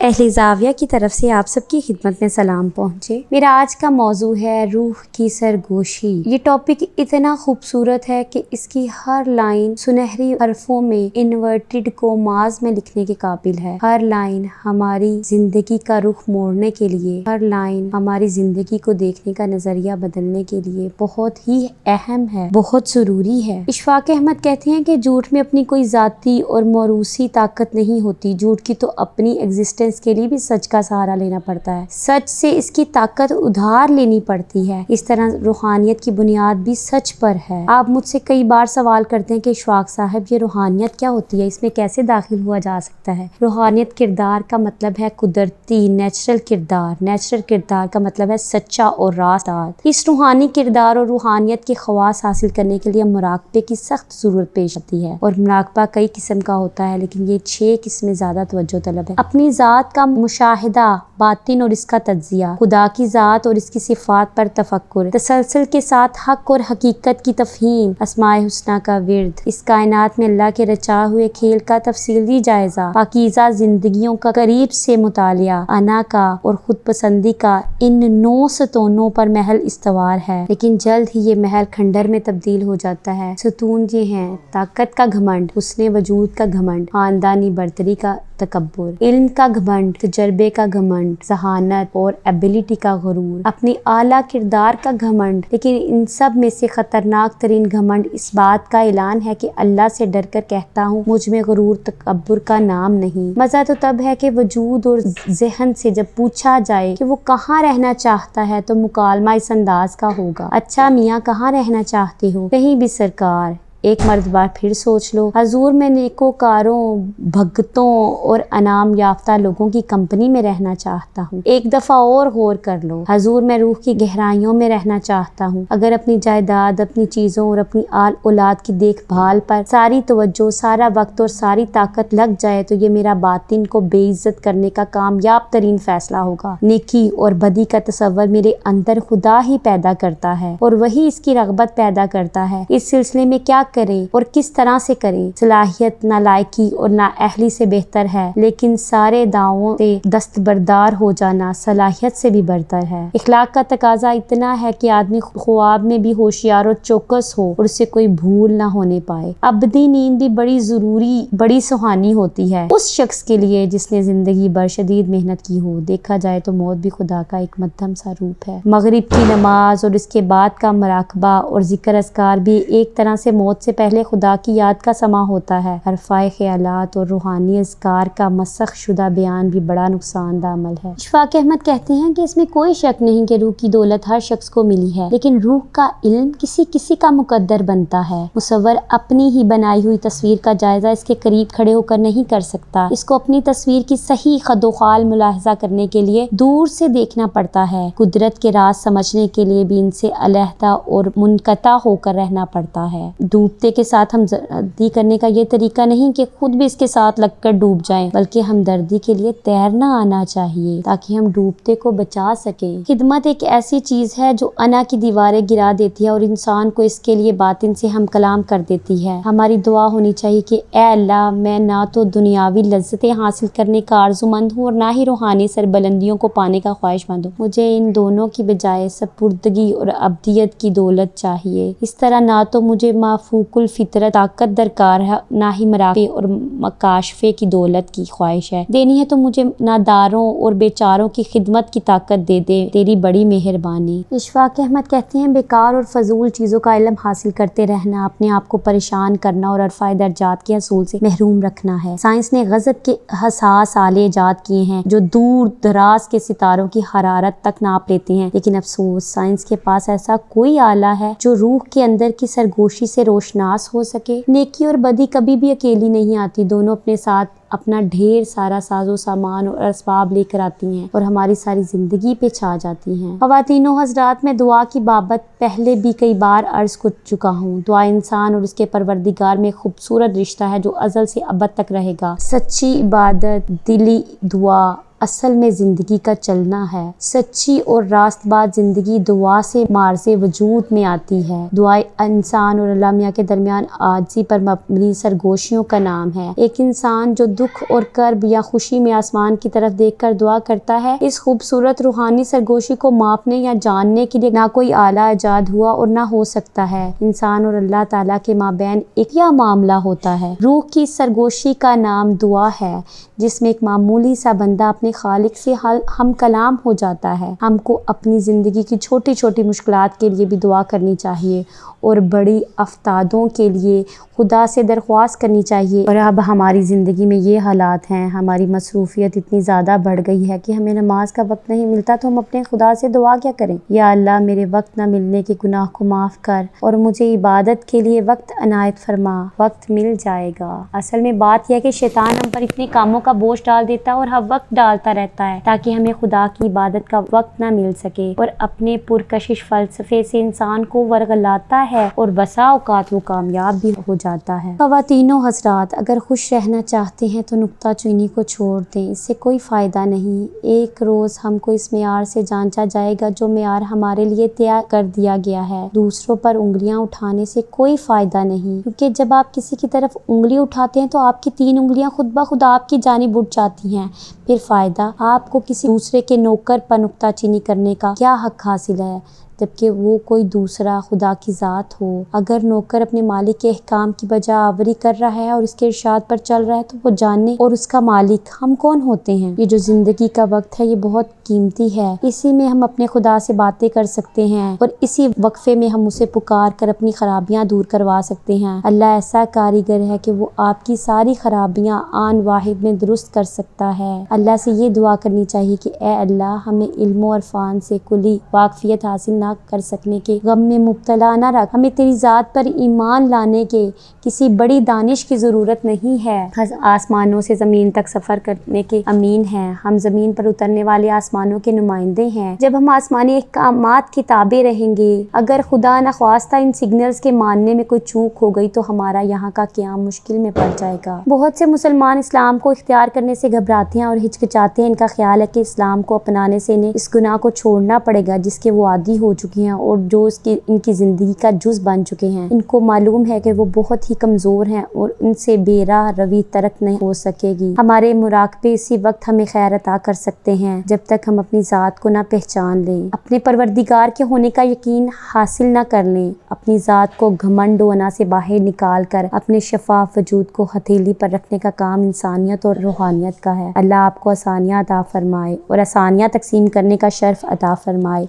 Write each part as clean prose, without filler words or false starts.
اہل زاویہ کی طرف سے آپ سب کی خدمت میں سلام پہنچے۔ میرا آج کا موضوع ہے روح کی سرگوشی۔ یہ ٹاپک اتنا خوبصورت ہے کہ اس کی ہر لائن سنہری حرفوں میں انورٹڈ کوماز میں لکھنے کے قابل ہے۔ ہر لائن ہماری زندگی کا رخ موڑنے کے لیے، ہر لائن ہماری زندگی کو دیکھنے کا نظریہ بدلنے کے لیے بہت ہی اہم ہے، بہت ضروری ہے۔ اشفاق احمد کہتے ہیں کہ جھوٹ میں اپنی کوئی ذاتی اور موروثی طاقت نہیں ہوتی، جھوٹ کی تو اپنی ایگزسٹنس کے لیے بھی سچ کا سہارا لینا پڑتا ہے، سچ سے اس کی طاقت ادھار لینی پڑتی ہے۔ اس طرح روحانیت کی بنیاد بھی سچ پر ہے۔ آپ مجھ سے کئی بار سوال کرتے ہیں کہ اشفاق صاحب یہ روحانیت کیا ہوتی ہے، اس میں کیسے داخل ہوا جا سکتا ہے؟ روحانیت کردار کا مطلب ہے قدرتی نیچرل کردار، نیچرل کردار کا مطلب ہے سچا اور راست بات۔ اس روحانی کردار اور روحانیت کے خواص حاصل کرنے کے لیے مراقبے کی سخت ضرورت پیش آتی ہے، اور مراقبہ کئی قسم کا ہوتا ہے، لیکن یہ 6 قسمیں زیادہ توجہ طلب ہے۔ اپنی ذات کا مشاہدہ، باطن اور اس کا تجزیہ، خدا کی ذات اور اس کی صفات پر تفکر، تسلسل کے ساتھ حق اور حقیقت کی تفہیم، اسماء حسنی کا ورد، اس کائنات میں اللہ کے رچائے ہوئے کھیل کا تفصیلی جائزہ، پاکیزہ زندگیوں کا قریب سے مطالعہ، انا کا اور خود پسندی کا ان 9 ستونوں پر محل استوار ہے، لیکن جلد ہی یہ محل کھنڈر میں تبدیل ہو جاتا ہے۔ ستون یہ ہیں: طاقت کا گھمنڈ، حسن وجود کا گھمنڈ، خاندانی برتری کا تکبر، علم کا گھمنڈ، تجربے کا گھمنڈ، ذہانت اور ایبیلٹی کا غرور، اپنی اعلیٰ کردار کا گھمنڈ۔ لیکن ان سب میں سے خطرناک ترین گھمنڈ اس بات کا اعلان ہے کہ اللہ سے ڈر کر کہتا ہوں مجھ میں غرور تکبر کا نام نہیں۔ مزہ تو تب ہے کہ وجود اور ذہن سے جب پوچھا جائے کہ وہ کہاں رہنا چاہتا ہے تو مکالمہ اس انداز کا ہوگا: اچھا میاں کہاں رہنا چاہتے ہو؟ کہیں بھی سرکار۔ ایک مرتبہ پھر سوچ لو حضور، میں نیکوکاروں، بھگتوں اور انعام یافتہ لوگوں کی کمپنی میں رہنا چاہتا ہوں۔ ایک دفعہ اور غور کر لو حضور، میں روح کی گہرائیوں میں رہنا چاہتا ہوں۔ اگر اپنی جائیداد، اپنی چیزوں اور اپنی آل اولاد کی دیکھ بھال پر ساری توجہ، سارا وقت اور ساری طاقت لگ جائے تو یہ میرا باطن کو بے عزت کرنے کا کامیاب ترین فیصلہ ہوگا۔ نیکی اور بدی کا تصور میرے اندر خدا ہی پیدا کرتا ہے، اور وہی اس کی رغبت پیدا کرتا ہے۔ اس سلسلے میں کیا کریں اور کس طرح سے کریں؟ صلاحیت نالائکی اور نااہلی سے بہتر ہے، لیکن سارے دعووں سے دستبردار ہو جانا صلاحیت سے بھی برتر ہے۔ اخلاق کا تقاضا اتنا ہے کہ آدمی خواب میں بھی ہوشیار اور چوکس ہو اور اسے کوئی بھول نہ ہونے پائے۔ ابدی نیند بھی بڑی ضروری، بڑی سہانی ہوتی ہے اس شخص کے لیے جس نے زندگی بھر شدید محنت کی ہو۔ دیکھا جائے تو موت بھی خدا کا ایک مدھم سا روپ ہے۔ مغرب کی نماز اور اس کے بعد کا مراقبہ اور ذکر اذکار بھی ایک طرح سے موت سے پہلے خدا کی یاد کا سماں ہوتا ہے۔ حرفۂ خیالات اور روحانی اذکار کا مسخ شدہ بیان بھی بڑا نقصان دہ عمل ہے۔ اشفاق احمد کہتے ہیں کہ اس میں کوئی شک نہیں کہ روح کی دولت ہر شخص کو ملی ہے، لیکن روح کا علم کسی کا مقدر بنتا ہے۔ مصور اپنی ہی بنائی ہوئی تصویر کا جائزہ اس کے قریب کھڑے ہو کر نہیں کر سکتا، اس کو اپنی تصویر کی صحیح خد و خال ملاحظہ کرنے کے لیے دور سے دیکھنا پڑتا ہے۔ قدرت کے راز سمجھنے کے لیے بھی ان سے علیحدہ اور منقطع ہو کر رہنا پڑتا ہے۔ ڈوبتے کے ساتھ ہمدردی کرنے کا یہ طریقہ نہیں کہ خود بھی اس کے ساتھ لگ کر ڈوب جائیں، بلکہ ہمدردی کے لیے تیرنا آنا چاہیے تاکہ ہم ڈوبتے کو بچا سکیں۔ خدمت ایک ایسی چیز ہے جو انا کی دیواریں گرا دیتی ہے اور انسان کو اس کے لیے باطن سے ہم کلام کر دیتی ہے۔ ہماری دعا ہونی چاہیے کہ اے اللہ، میں نہ تو دنیاوی لذتیں حاصل کرنے کا آرزومند ہوں اور نہ ہی روحانی سربلندیوں کو پانے کا خواہش مند ہوں۔ مجھے ان دونوں کی بجائے سپردگی اور ابدیت کی دولت چاہیے۔ اس طرح نہ تو مجھے مافوق الفطرت طاقت درکار ہے، نہ ہی مراقبے اور مکاشفے کی دولت کی خواہش ہے۔ دینی ہے تو مجھے ناداروں اور بیچاروں کی خدمت کی طاقت دے دے، تیری بڑی مہربانی۔ اشفاق احمد کہتے ہیں بیکار اور فضول چیزوں کا علم حاصل کرتے رہنا اپنے آپ کو پریشان کرنا اور عرفۂ درجات کے حصول سے محروم رکھنا ہے۔ سائنس نے غضب کے حساس آلے ایجاد کیے ہیں جو دور دراز کے ستاروں کی حرارت تک ناپ لیتے ہیں، لیکن افسوس سائنس کے پاس ایسا کوئی آلہ ہے جو روح کے اندر کی سرگوشی سے روشناس ہو سکے۔ نیکی اور بدی کبھی بھی اکیلی نہیں آتی، دونوں اپنے ساتھ اپنا ڈھیر سارا ساز و سامان اور اسباب لے کر آتی ہیں اور ہماری ساری زندگی پہ چھا جاتی ہیں۔ خواتین و حضرات، میں دعا کی بابت پہلے بھی کئی بار عرض کر چکا ہوں۔ دعا انسان اور اس کے پروردگار میں خوبصورت رشتہ ہے جو ازل سے ابد تک رہے گا۔ سچی عبادت، دلی دعا اصل میں زندگی کا چلنا ہے۔ سچی اور راست باز زندگی دعا سے مارز وجود میں آتی ہے۔ دعا انسان اور اللہ میاں کے درمیان عاجزی پر مبنی سرگوشیوں کا نام ہے۔ ایک انسان جو دکھ اور کرب یا خوشی میں آسمان کی طرف دیکھ کر دعا کرتا ہے، اس خوبصورت روحانی سرگوشی کو ماپنے یا جاننے کے لیے نہ کوئی آلہ ایجاد ہوا اور نہ ہو سکتا ہے۔ انسان اور اللہ تعالیٰ کے مابین ایک کیا معاملہ ہوتا ہے؟ روح کی سرگوشی کا نام دعا ہے، جس میں ایک معمولی سا بندہ اپنے خالق سے ہم کلام ہو جاتا ہے۔ ہم کو اپنی زندگی کی چھوٹی چھوٹی مشکلات کے لیے بھی دعا کرنی چاہیے اور بڑی افتادوں کے لیے خدا سے درخواست کرنی چاہیے۔ اور اب ہماری زندگی میں یہ حالات ہیں، ہماری مصروفیت اتنی زیادہ بڑھ گئی ہے کہ ہمیں نماز کا وقت نہیں ملتا، تو ہم اپنے خدا سے دعا کیا کریں؟ یا اللہ، میرے وقت نہ ملنے کے گناہ کو معاف کر اور مجھے عبادت کے لیے وقت عنایت فرما، وقت مل جائے گا۔ اصل میں بات یہ ہے کہ شیطان ہم پر اتنے کاموں کا بوجھ ڈال دیتا ہے اور ہر وقت ڈالتا رہتا ہے تاکہ ہمیں خدا کی عبادت کا وقت نہ مل سکے، اور اپنے پرکشش فلسفے سے انسان کو ورغلاتا ہے اور بسا اوقات وہ کامیاب بھی ہو جاتا ہے۔ خواتین و حضرات، اگر خوش رہنا چاہتے ہیں تو نکتہ چینی کو چھوڑ دیں، اس سے کوئی فائدہ نہیں۔ ایک روز ہم کو اس معیار سے جانچا جائے گا جو معیار ہمارے لیے طے کر دیا گیا ہے۔ دوسروں پر انگلیاں اٹھانے سے کوئی فائدہ نہیں، کیونکہ جب آپ کسی کی طرف انگلی اٹھاتے ہیں تو آپ کی 3 انگلیاں خود بخود آپ کی جانب اٹھ جاتی ہیں۔ پھر فائدہ آپ کو کسی دوسرے کے نوکر پر نکتہ چینی کرنے کا کیا حق حاصل ہے، جبکہ وہ کوئی دوسرا خدا کی ذات ہو؟ اگر نوکر اپنے مالک کے احکام کی بجا آوری کر رہا ہے اور اس کے ارشاد پر چل رہا ہے تو وہ جاننے اور اس کا مالک ہم کون ہوتے ہیں؟ یہ جو زندگی کا وقت ہے یہ بہت قیمتی ہے، اسی میں ہم اپنے خدا سے باتیں کر سکتے ہیں اور اسی وقفے میں ہم اسے پکار کر اپنی خرابیاں دور کروا سکتے ہیں۔ اللہ ایسا کاریگر ہے کہ وہ آپ کی ساری خرابیاں آن واحد میں درست کر سکتا ہے۔ اللہ سے یہ دعا کرنی چاہیے کہ اے اللہ، ہمیں علم و عرفان سے کلی واقفیت حاصل نہ کر سکنے کے غم میں مبتلا نہ رکھ، ہمیں تیری ذات پر ایمان لانے کے کسی بڑی دانش کی ضرورت نہیں ہے۔ آسمانوں سے زمین تک سفر کرنے کے امین ہیں، ہم زمین پر اترنے والے آسمانوں کے نمائندے ہیں۔ جب ہم آسمانی احکامات کی تابع رہیں گے، اگر خدا نخواستہ ان سگنلز کے ماننے میں کوئی چوک ہو گئی تو ہمارا یہاں کا قیام مشکل میں پڑ جائے گا۔ بہت سے مسلمان اسلام کو اختیار کرنے سے گھبراتے ہیں اور ہچکچاتے ہیں۔ ان کا خیال ہے کہ اسلام کو اپنانے سے انہیں اس گناہ کو چھوڑنا پڑے گا جس کے وہ عادی ہو چکے ہیں اور جو ان کی زندگی کا جز بن چکے ہیں۔ ان کو معلوم ہے کہ وہ بہت ہی کمزور ہیں اور ان سے بے راہ روی ترک نہیں ہو سکے گی۔ ہمارے مراقبے اسی وقت ہمیں خیر عطا کر سکتے ہیں جب تک ہم اپنی ذات کو نہ پہچان لیں، اپنے پروردگار کے ہونے کا یقین حاصل نہ کر لیں، اپنی ذات کو گھمنڈ و انا سے باہر نکال کر اپنے شفاف وجود کو ہتھیلی پر رکھنے کا کام انسانیت اور روحانیت کا ہے۔ اللہ آپ کو آسانیاں عطا فرمائے اور آسانیاں تقسیم کرنے کا شرف عطا فرمائے۔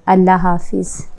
اللہ حافظ۔